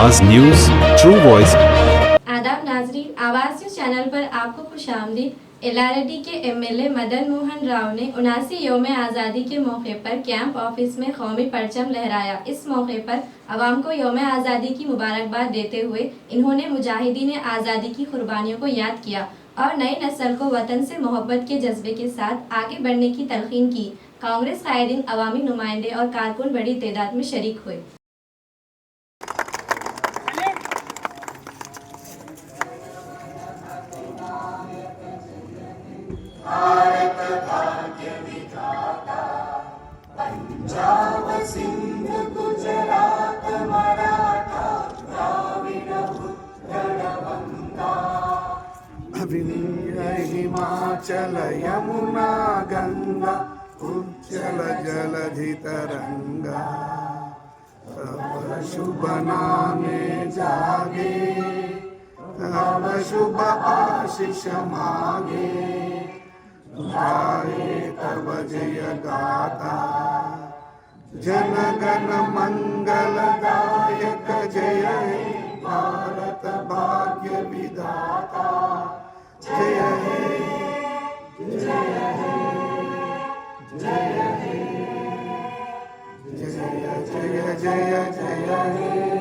आवाज news, true voice. आदाब नाजरीन, आवाज न्यूज चैनल पर आपको खुशामदीद। एलआरडी के एमएलए मदन मोहन राव ने 79 यौम आज़ादी के मौके पर कैंप ऑफिस में कौमी परचम लहराया। इस मौके पर आवाम को यौम आज़ादी की मुबारकबाद देते हुए इन्होंने मुजाहिदीन आज़ादी की कुर्बानियों को याद किया और नई नस्ल को वतन से मोहब्बत के जज्बे के साथ आगे बढ़ने की तलकीन की। कांग्रेस कायदीन, अवामी नुमाइंदे और कारकुन बड़ी तादाद में शरीक हुए। पंजाब सिंध गुजरात मराठा द्राविड उत्कल गंगा विंध्य हिमाचल यमुना गंगा उज्जल जलधि तरंगा तब शुभ नामे जागे तब शुभ आशीष मागे गाए तब जय गाता जन गण मंगलदायक जय हे भारत भाग्य विधाता जय हे जय हे जय हे जय जय जय जय हे